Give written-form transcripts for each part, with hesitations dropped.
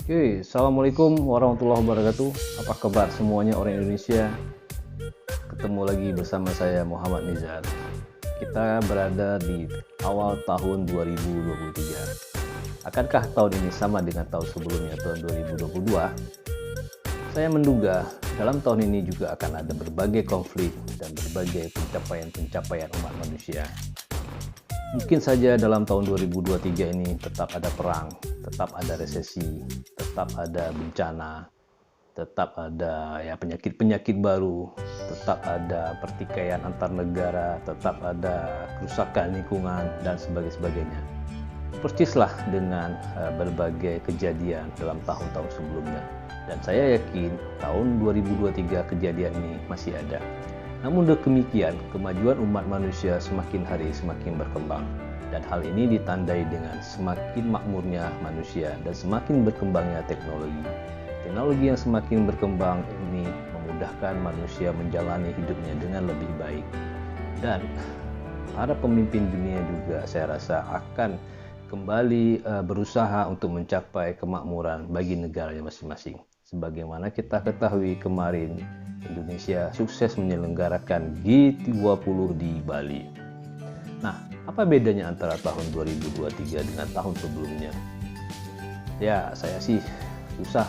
Oke, Assalamualaikum warahmatullahi wabarakatuh. Apa kabar semuanya orang Indonesia? Ketemu lagi bersama saya Muhammad Nizar. Kita berada di awal tahun 2023. Akankah tahun ini sama dengan tahun sebelumnya, tahun 2022? Saya menduga dalam tahun ini juga akan ada berbagai konflik dan berbagai pencapaian-pencapaian umat manusia. Mungkin saja dalam tahun 2023 ini tetap ada perang, tetap ada resesi, tetap ada bencana, tetap ada penyakit-penyakit baru, tetap ada pertikaian antar negara, tetap ada kerusakan lingkungan dan sebagainya. Persislah dengan berbagai kejadian dalam tahun-tahun sebelumnya. Dan saya yakin tahun 2023 kejadian ini masih ada. Namun demikian, kemajuan umat manusia semakin hari semakin berkembang. Dan hal ini ditandai dengan semakin makmurnya manusia dan semakin berkembangnya teknologi. Teknologi yang semakin berkembang ini memudahkan manusia menjalani hidupnya dengan lebih baik. Dan para pemimpin dunia juga saya rasa akan kembali berusaha untuk mencapai kemakmuran bagi negaranya masing-masing. Sebagaimana kita ketahui kemarin, Indonesia sukses menyelenggarakan G20 di Bali. Nah, apa bedanya antara tahun 2023 dengan tahun sebelumnya? Ya, saya sih susah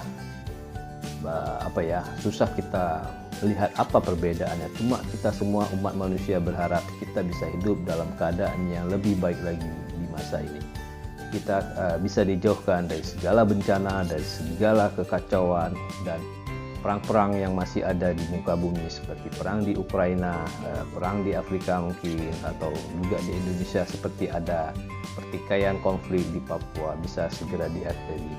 kita lihat apa perbedaannya. Cuma kita semua umat manusia berharap kita bisa hidup dalam keadaan yang lebih baik lagi di masa ini. Kita bisa dijauhkan dari segala bencana, dari segala kekacauan dan perang-perang yang masih ada di muka bumi seperti perang di Ukraina, perang di Afrika mungkin, atau juga di Indonesia seperti ada pertikaian konflik di Papua bisa segera diakhiri.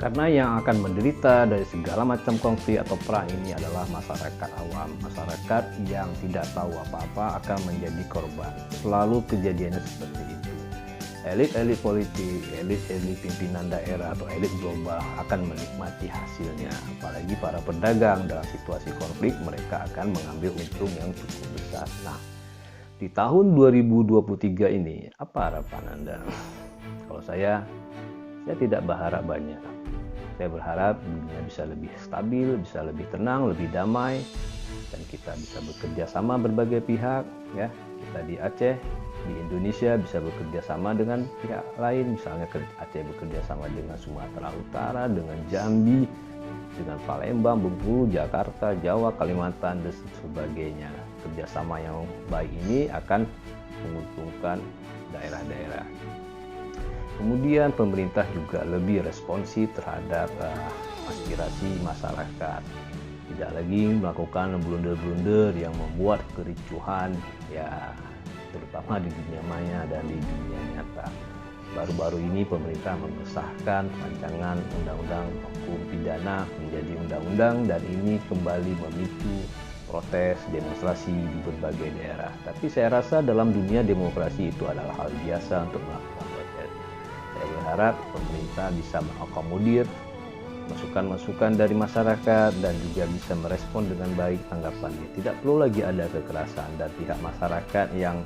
Karena yang akan menderita dari segala macam konflik atau perang ini adalah masyarakat awam, masyarakat yang tidak tahu apa-apa akan menjadi korban. Selalu kejadiannya seperti itu. Elit-elit politik, elit-elit pimpinan daerah atau elit global akan menikmati hasilnya. Apalagi para pedagang dalam situasi konflik, mereka akan mengambil untung yang cukup besar. Nah, di tahun 2023 ini, apa harapan Anda? Kalau saya tidak berharap banyak. Saya berharap dunia bisa lebih stabil, bisa lebih tenang, lebih damai, dan kita bisa bekerja sama berbagai pihak. Ya, kita di Aceh, di Indonesia bisa bekerja sama dengan pihak lain, misalnya Aceh bekerja sama dengan Sumatera Utara, dengan Jambi, dengan Palembang, Bengkulu, Jakarta, Jawa, Kalimantan, dan sebagainya. Kerjasama yang baik ini akan menguntungkan daerah-daerah. Kemudian pemerintah juga lebih responsif terhadap aspirasi masyarakat. Tidak lagi melakukan blunder-blunder yang membuat kericuhan, ya, terutama di dunia maya dan di dunia nyata. Baru-baru ini pemerintah mengesahkan rancangan undang-undang hukum pidana menjadi undang-undang, dan ini kembali memicu protes, demonstrasi di berbagai daerah. Tapi saya rasa dalam dunia demokrasi itu adalah hal biasa untuk melakukan protes. Saya berharap pemerintah bisa mengakomodir masukan-masukan dari masyarakat dan juga bisa merespon dengan baik tanggapannya. Tidak perlu lagi ada kekerasan, dan pihak masyarakat yang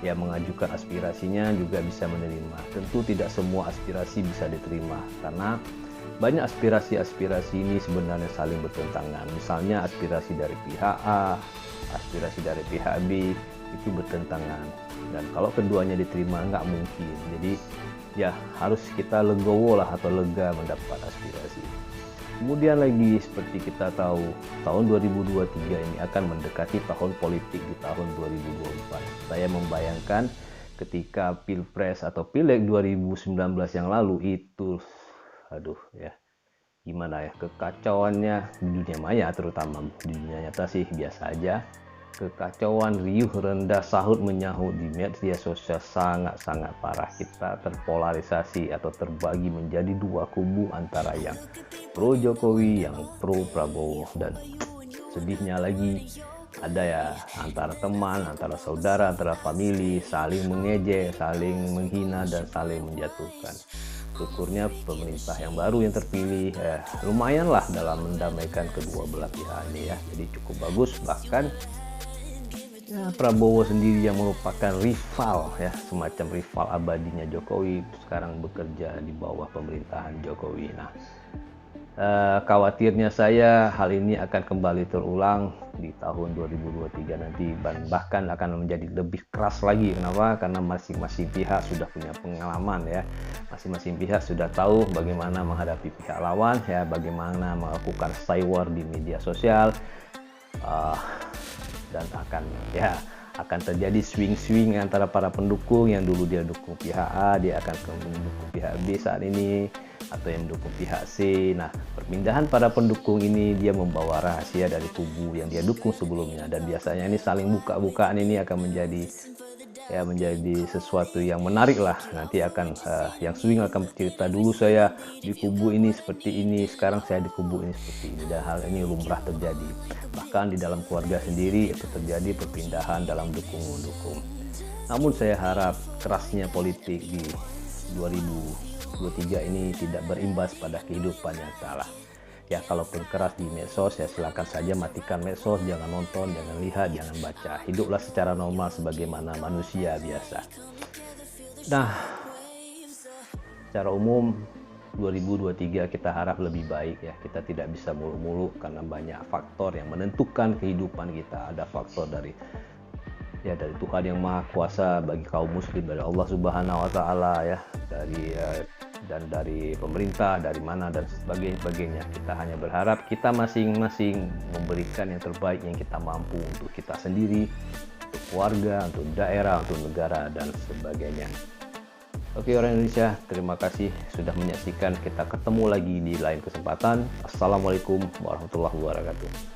mengajukan aspirasinya juga bisa menerima. Tentu tidak semua aspirasi bisa diterima karena banyak aspirasi-aspirasi ini sebenarnya saling bertentangan. Misalnya aspirasi dari pihak A, aspirasi dari pihak B itu bertentangan, dan kalau keduanya diterima nggak mungkin. Jadi ya harus kita legowo lah atau lega mendapat aspirasi. Kemudian lagi seperti kita tahu tahun 2023 ini akan mendekati tahun politik di tahun 2024. Saya membayangkan ketika Pilpres atau Pileg 2019 yang lalu itu gimana ya, kekacauannya di dunia maya, terutama di dunia nyata sih biasa aja. Kekacauan, riuh, rendah, sahut menyahut di media sosial sangat-sangat parah. Kita terpolarisasi atau terbagi menjadi dua kubu antara yang pro Jokowi, yang pro Prabowo. Dan sedihnya lagi ada ya antara teman, antara saudara, antara famili saling mengejek, saling menghina, dan saling menjatuhkan. Syukurnya pemerintah yang baru yang terpilih lumayanlah dalam mendamaikan kedua belah pihak ini ya. Jadi cukup bagus, bahkan Prabowo sendiri yang merupakan rival ya, semacam rival abadinya Jokowi, sekarang bekerja di bawah pemerintahan Jokowi. Nah, Khawatirnya saya hal ini akan kembali terulang di tahun 2023 nanti, bahkan akan menjadi lebih keras lagi. Kenapa? Karena masing-masing pihak sudah punya pengalaman ya, masing-masing pihak sudah tahu bagaimana menghadapi pihak lawan ya, bagaimana melakukan war di media sosial, dan akan terjadi swing-swing antara para pendukung. Yang dulu dia dukung pihak A, dia akan mendukung pihak B saat ini, atau yang dukung pihak C. Nah, perpindahan para pendukung ini dia membawa rahasia dari kubu yang dia dukung sebelumnya, dan biasanya ini saling buka-bukaan. Ini akan menjadi sesuatu yang menarik lah. Nanti akan yang swing akan cerita, dulu saya di kubu ini seperti ini, sekarang saya di kubu ini seperti ini, dan hal ini lumrah terjadi. Bahkan di dalam keluarga sendiri itu terjadi perpindahan dalam dukung-mendukung. Namun saya harap kerasnya politik di 2023 ini tidak berimbas pada kehidupan nyata lah. Ya, kalaupun keras di medsos ya silakan saja, matikan medsos, jangan nonton, jangan lihat, jangan baca. Hiduplah secara normal sebagaimana manusia biasa. Nah, secara umum 2023 kita harap lebih baik ya. Kita tidak bisa muluk-muluk karena banyak faktor yang menentukan kehidupan kita. Ada faktor dari Tuhan yang Maha Kuasa bagi kaum muslim, dari Allah Subhanahu wa taala ya, dari pemerintah, dari mana dan sebagainya. Kita hanya berharap kita masing-masing memberikan yang terbaik yang kita mampu untuk kita sendiri, untuk keluarga, untuk daerah, untuk negara dan sebagainya. Oke orang Indonesia, terima kasih sudah menyaksikan. Kita ketemu lagi di lain kesempatan. Assalamualaikum warahmatullahi wabarakatuh.